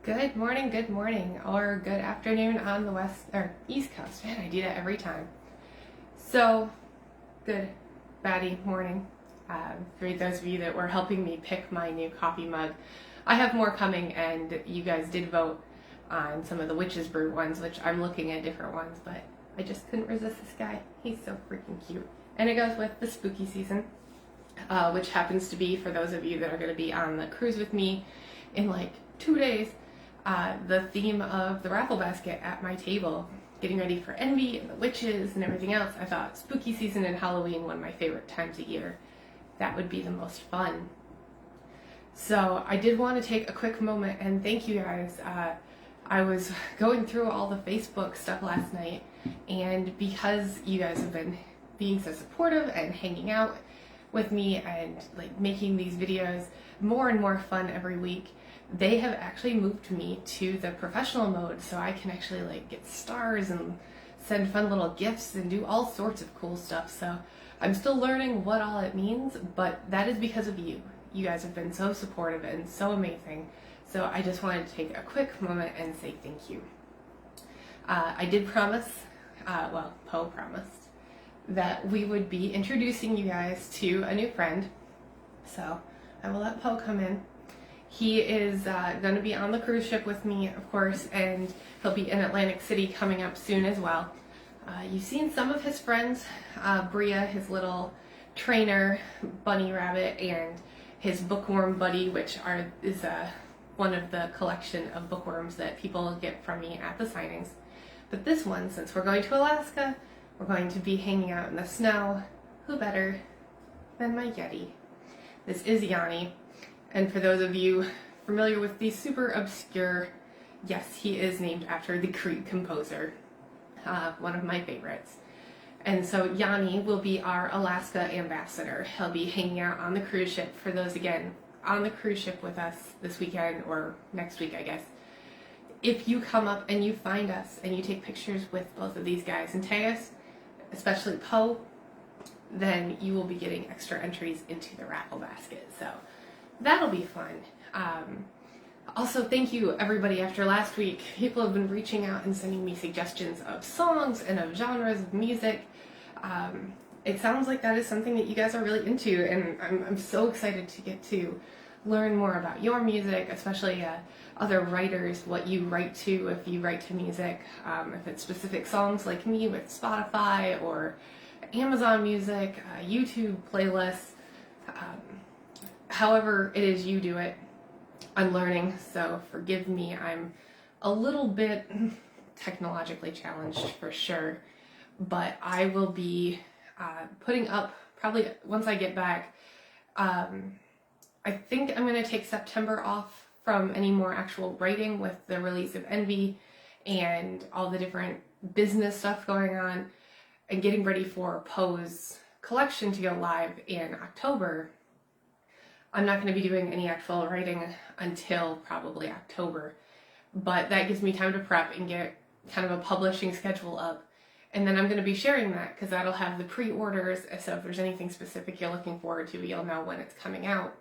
Good morning, or good afternoon on the west or east coast. Man, I do that every time. So, good, baddie morning. For those of you that were helping me pick my new coffee mug, I have more coming, and you guys did vote on some of the Witch's Brew ones, which I'm looking at different ones, but I just couldn't resist this guy. He's so freaking cute. And it goes with the spooky season, which happens to be, for those of you that are going to be on the cruise with me in like 2 days, the theme of the raffle basket at my table, getting ready for Envy and the witches and everything else. I thought spooky season and Halloween, one of my favorite times of year, that would be the most fun. So I did want to take a quick moment and thank you guys. I was going through all the Facebook stuff last night, and because you guys have been being so supportive and hanging out with me and like making these videos more and more fun every week, they have actually moved me to the professional mode, so I can actually like get stars and send fun little gifts and do all sorts of cool stuff. So I'm still learning what all it means, but that is because of you. You guys have been so supportive and so amazing. So I just wanted to take a quick moment and say thank you. I did promise, Poe promised, that we would be introducing you guys to a new friend. So I will let Poe come in. He is going to be on the cruise ship with me, of course, and he'll be in Atlantic City coming up soon as well. You've seen some of his friends, Bria, his little trainer, bunny rabbit, and his bookworm buddy, which is one of the collection of bookworms that people get from me at the signings. But this one, since we're going to Alaska, we're going to be hanging out in the snow. Who better than my Yeti? This is Yanni. And for those of you familiar with the super obscure, yes, he is named after the Creed composer, one of my favorites. And so Yanni will be our Alaska ambassador. He'll be hanging out on the cruise ship. For those, again, on the cruise ship with us this weekend or next week, I guess. If you come up and you find us and you take pictures with both of these guys and tag us, especially Poe, then you will be getting extra entries into the raffle basket. So that'll be fun. Also, thank you everybody. After last week, people have been reaching out and sending me suggestions of songs and of genres of music. It sounds like that is something that you guys are really into, and I'm so excited to get to learn more about your music, especially other writers, what you write to, if you write to music, if it's specific songs like me with Spotify or Amazon Music, YouTube playlists, however it is you do it. I'm learning, so forgive me. I'm a little bit technologically challenged for sure, but I will be putting up, probably once I get back, I think I'm going to take September off from any more actual writing with the release of Envy and all the different business stuff going on, and getting ready for Poe's collection to go live in October. I'm not going to be doing any actual writing until probably October, but that gives me time to prep and get kind of a publishing schedule up. And then I'm going to be sharing that because that'll have the pre-orders, so if there's anything specific you're looking forward to, you'll know when it's coming out.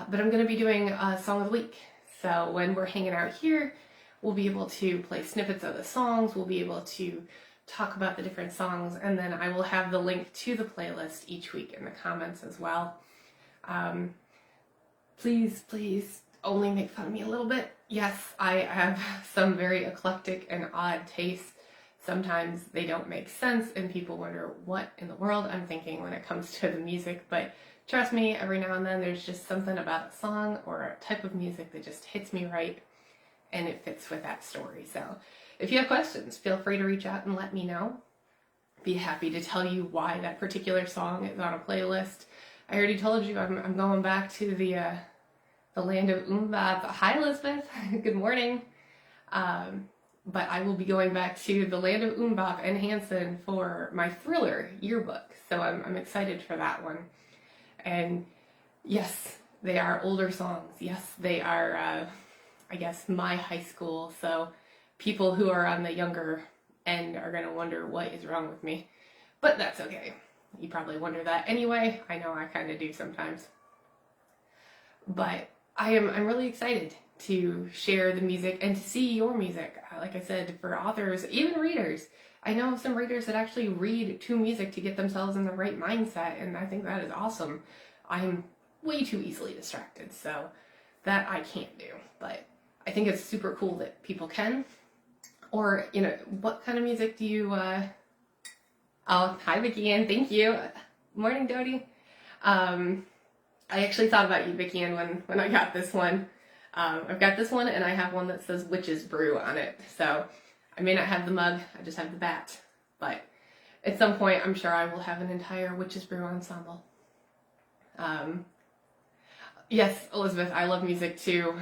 But I'm going to be doing a song of the week. So when we're hanging out here, we'll be able to play snippets of the songs, we'll be able to talk about the different songs, and then I will have the link to the playlist each week in the comments as well. Please only make fun of me a little bit. Yes, I have some very eclectic and odd tastes. Sometimes they don't make sense and people wonder what in the world I'm thinking when it comes to the music, but trust me, every now and then there's just something about a song or a type of music that just hits me right and it fits with that story. So if you have questions, feel free to reach out and let me know. Be happy to tell you why that particular song is on a playlist. I already told you I'm going back to the land of Umbab. Hi, Elizabeth. Good morning. But I will be going back to the land of Umbab and Hanson for my Thriller yearbook. So I'm excited for that one. And yes, they are older songs. Yes, they are, I guess, my high school. So people who are on the younger end are going to wonder what is wrong with me. But that's okay. You probably wonder that anyway. I know I kind of do sometimes. But I'm really excited to share the music and to see your music. Like I said, for authors, even readers. I know some readers that actually read to music to get themselves in the right mindset, and I think that is awesome. I'm way too easily distracted, so that I can't do. But I think it's super cool that people can. Or, you know, what kind of music do you, oh, hi Vicky Ann, thank you. Morning, Dodie. I actually thought about you, Vicky Ann, when I got this one. I've got this one, and I have one that says Witch's Brew on it. So I may not have the mug, I just have the bat. But at some point, I'm sure I will have an entire Witch's Brew ensemble. Yes, Elizabeth, I love music too.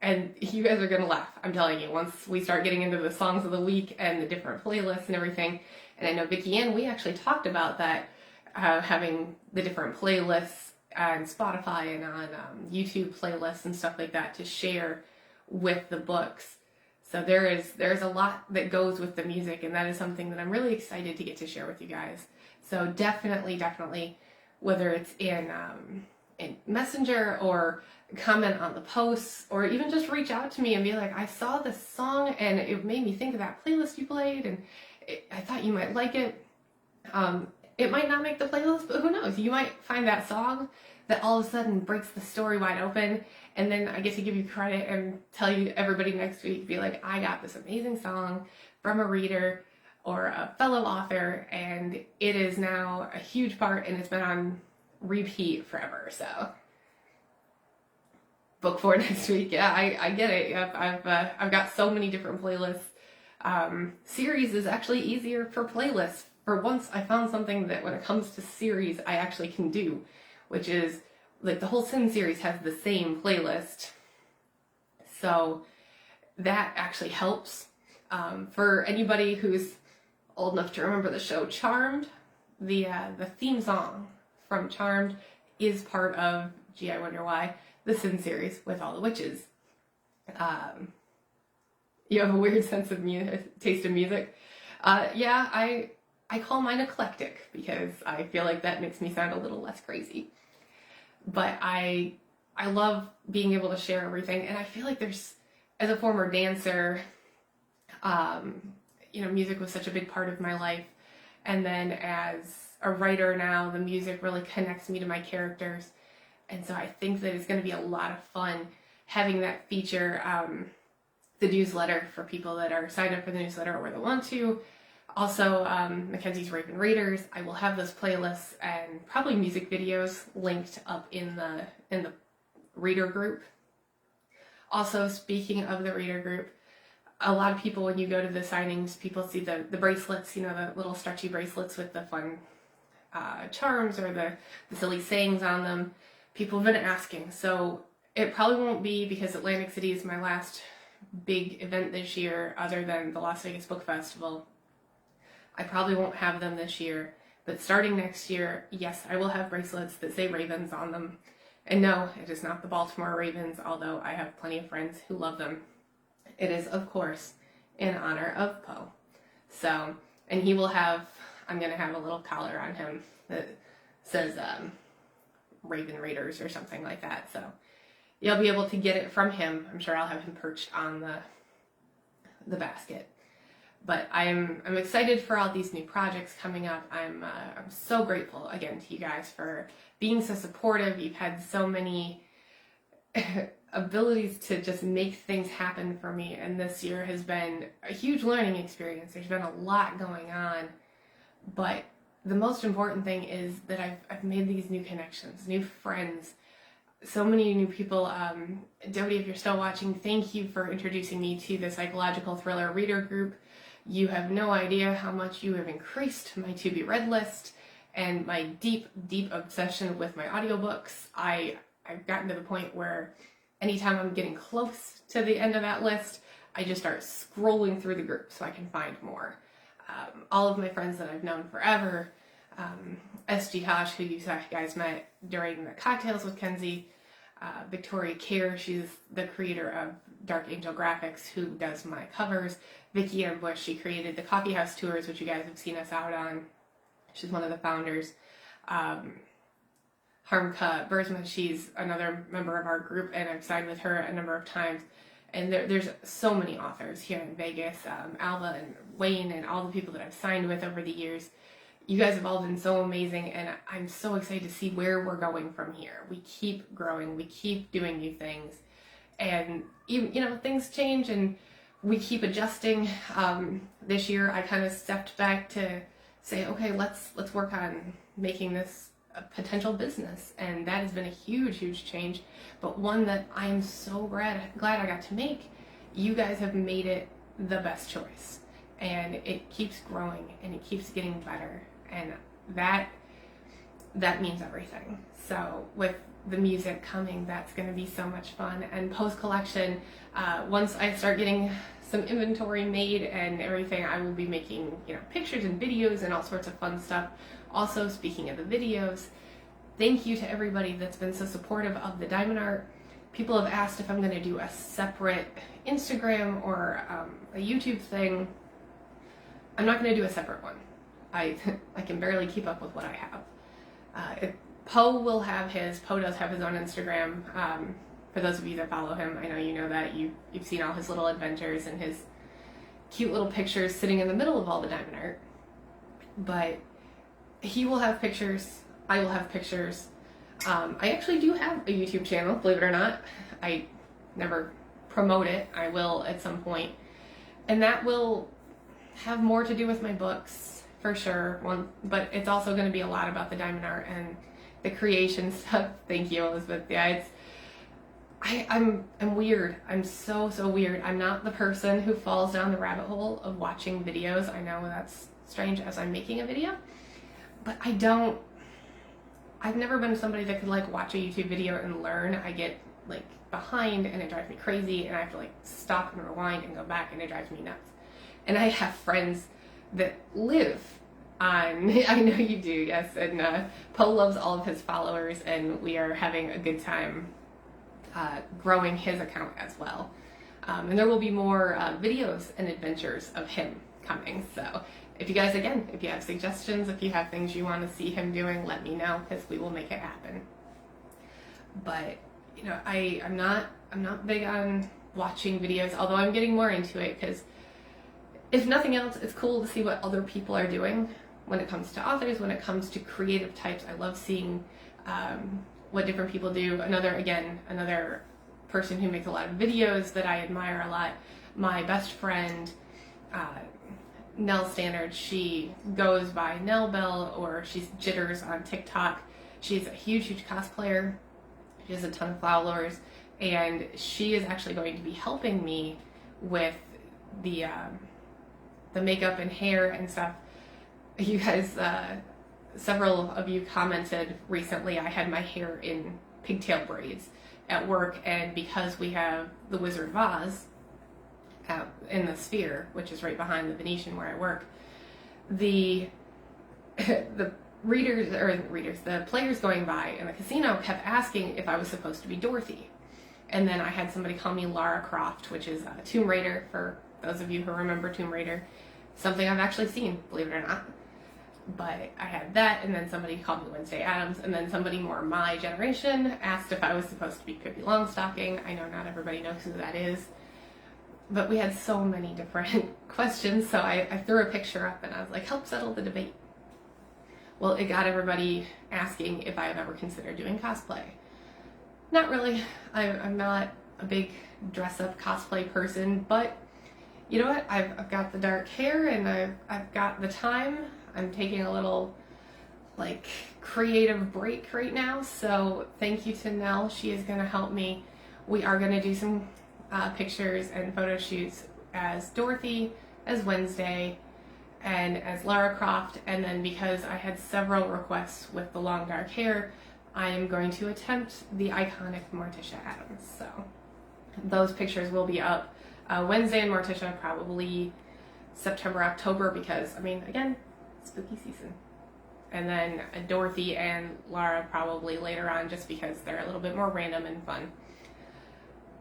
And you guys are going to laugh, I'm telling you, once we start getting into the songs of the week and the different playlists and everything. And I know Vicky Ann, we actually talked about that, having the different playlists on Spotify and on YouTube playlists and stuff like that to share with the books. So there's a lot that goes with the music, and that is something that I'm really excited to get to share with you guys. So definitely, whether it's in Messenger or comment on the posts, or even just reach out to me and be like, I saw this song and it made me think of that playlist you played, and I thought you might like it. It might not make the playlist, but who knows? You might find that song that all of a sudden breaks the story wide open, and then I get to give you credit and tell you everybody next week, be like, I got this amazing song from a reader or a fellow author, and it is now a huge part, and it's been on repeat forever. So book for next week. Yeah, I get it. I've got so many different playlists. Series is actually easier for playlists. For once, I found something that when it comes to series, I actually can do, which is like the whole Sin series has the same playlist. So that actually helps. For anybody who's old enough to remember the show Charmed, the theme song from Charmed is part of, gee, I wonder why, the Sin series with all the witches. You have a weird sense of taste of music. Yeah, I call mine eclectic because I feel like that makes me sound a little less crazy. But I love being able to share everything, and I feel like there's, as a former dancer, you know, music was such a big part of my life, and then as a writer now, the music really connects me to my characters, and so I think that it's going to be a lot of fun having that feature the newsletter for people that are signed up for the newsletter or that want to. Also, Mackenzie's Raven Readers, I will have those playlists and probably music videos linked up in the reader group. Also, speaking of the reader group, a lot of people, when you go to the signings, people see the bracelets, you know, the little stretchy bracelets with the fun charms or the silly sayings on them. People have been asking, so it probably won't be, because Atlantic City is my last big event this year other than the Las Vegas Book Festival. I probably won't have them this year, but starting next year, yes, I will have bracelets that say Ravens on them. And no, it is not the Baltimore Ravens, although I have plenty of friends who love them. It is, of course, in honor of Poe. So, and he will have, I'm going to have a little collar on him that says Raven Raiders or something like that. So you'll be able to get it from him. I'm sure I'll have him perched on the basket. But I'm excited for all these new projects coming up. I'm so grateful again to you guys for being so supportive. You've had so many abilities to just make things happen for me, and this year has been a huge learning experience. There's been a lot going on, but the most important thing is that I've made these new connections, new friends, so many new people. Dodie, if you're still watching, thank you for introducing me to the psychological thriller reader group. You have no idea how much you have increased my to be read list and my deep, deep obsession with my audiobooks. I've gotten to the point where anytime I'm getting close to the end of that list, I just start scrolling through the group so I can find more. All of my friends that I've known forever, S.G. Hosh, who you guys met during the Cocktails with Kenzie, Victoria Kerr, she's the creator of Dark Angel Graphics, who does my covers. Vicky Ann Bush, she created the Coffee House Tours, which you guys have seen us out on. She's one of the founders. Harmka Bursma. She's another member of our group, and I've signed with her a number of times. And there's so many authors here in Vegas, Alva and Wayne and all the people that I've signed with over the years. You guys have all been so amazing, and I'm so excited to see where we're going from here. We keep growing, we keep doing new things, and even, things change and we keep adjusting. This year I kind of stepped back to say, okay, let's work on making this a potential business, and that has been a huge change, but one that I'm so glad I got to make. You guys have made it the best choice, and it keeps growing and it keeps getting better, and that means everything. So with the music coming, that's going to be so much fun. And post collection, once I start getting some inventory made and everything, I will be making pictures and videos and all sorts of fun stuff. Also, speaking of the videos, thank you to everybody that's been so supportive of the diamond art. People have asked if I'm going to do a separate Instagram or a YouTube thing. I'm not going to do a separate one. I can barely keep up with what I have. Poe will have his. Poe does have his own Instagram. For those of you that follow him, I know you know that. You've seen all his little adventures and his cute little pictures sitting in the middle of all the diamond art. But he will have pictures. I will have pictures. I actually do have a YouTube channel, believe it or not. I never promote it. I will at some point. And that will have more to do with my books, for sure. But it's also going to be a lot about the diamond art and the creation stuff. Thank you, Elizabeth. Yeah, I'm weird. I'm so weird. I'm not the person who falls down the rabbit hole of watching videos. I know that's strange as I'm making a video, but I've never been somebody that could watch a YouTube video and learn. I get behind and it drives me crazy, and I have to stop and rewind and go back, and it drives me nuts. And I have friends that live on, I know you do, yes, and Poe loves all of his followers, and we are having a good time growing his account as well. And there will be more videos and adventures of him coming. So if you guys, again, if you have suggestions, if you have things you want to see him doing, let me know, because we will make it happen. But I'm not big on watching videos, although I'm getting more into it, because if nothing else, it's cool to see what other people are doing when it comes to authors, when it comes to creative types. I love seeing what different people do. Another person who makes a lot of videos that I admire a lot, my best friend, Nell Stannard. She goes by Nell Bell, or she's Jitters on TikTok. She's a huge cosplayer. She has a ton of followers, and she is actually going to be helping me with the makeup and hair and stuff. You guys, several of you commented recently, I had my hair in pigtail braids at work, and because we have the Wizard of Oz in the Sphere, which is right behind the Venetian where I work, the players going by in the casino kept asking if I was supposed to be Dorothy. And then I had somebody call me Lara Croft, which is Tomb Raider, for those of you who remember Tomb Raider. Something I've actually seen, believe it or not. But I had that, and then somebody called me Wednesday Addams, and then somebody more my generation asked if I was supposed to be Pippi Longstocking. I know not everybody knows who that is, but we had so many different questions, so I threw a picture up and I was like, help settle the debate. Well, it got everybody asking if I have ever considered doing cosplay. Not really. I'm not a big dress-up cosplay person, but you know what? I've got the dark hair, and I've got the time. I'm taking a little creative break right now, so thank you to Nell. She is going to help me. We are going to do some pictures and photo shoots as Dorothy, as Wednesday, and as Lara Croft, and then because I had several requests with the long dark hair, I am going to attempt the iconic Morticia Addams. So those pictures will be up Wednesday, and Morticia probably September, October, because again, spooky season. And then Dorothy and Lara probably later on, just because they're a little bit more random and fun.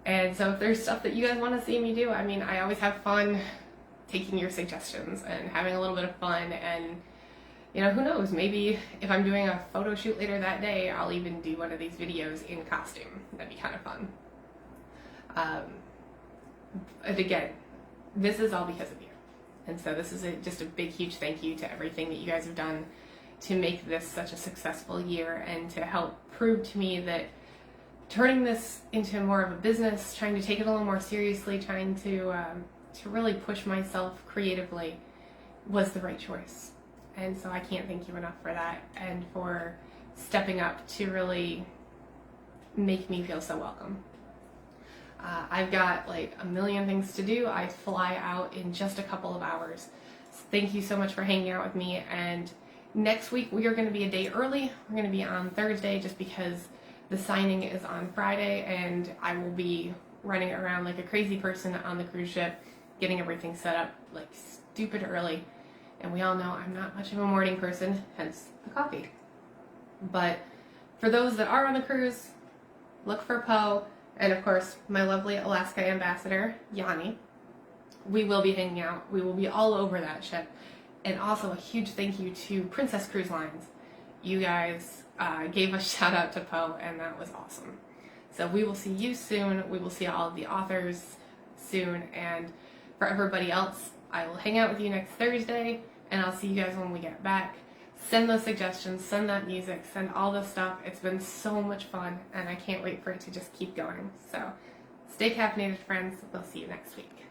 And so if there's stuff that you guys want to see me do, I always have fun taking your suggestions and having a little bit of fun, and you know, who knows, maybe if I'm doing a photo shoot later that day, I'll even do one of these videos in costume. That'd be kind of fun. And again, this is all because of you. And so this is just a big, huge thank you to everything that you guys have done to make this such a successful year and to help prove to me that turning this into more of a business, trying to take it a little more seriously, trying to really push myself creatively was the right choice. And so I can't thank you enough for that and for stepping up to really make me feel so welcome. I've got like a million things to do. I fly out in just a couple of hours. So thank you so much for hanging out with me. And next week we are going to be a day early. We're going to be on Thursday just because the signing is on Friday, and I will be running around like a crazy person on the cruise ship, getting everything set up like stupid early. And we all know I'm not much of a morning person, hence the coffee. But for those that are on the cruise, look for Poe. And of course, my lovely Alaska ambassador, Yanni. We will be hanging out. We will be all over that ship. And also a huge thank you to Princess Cruise Lines. You guys gave a shout out to Poe, and that was awesome. So we will see you soon. We will see all of the authors soon. And for everybody else, I will hang out with you next Thursday, and I'll see you guys when we get back. Send those suggestions, send that music, send all this stuff. It's been so much fun, and I can't wait for it to just keep going. So stay caffeinated, friends. We'll see you next week.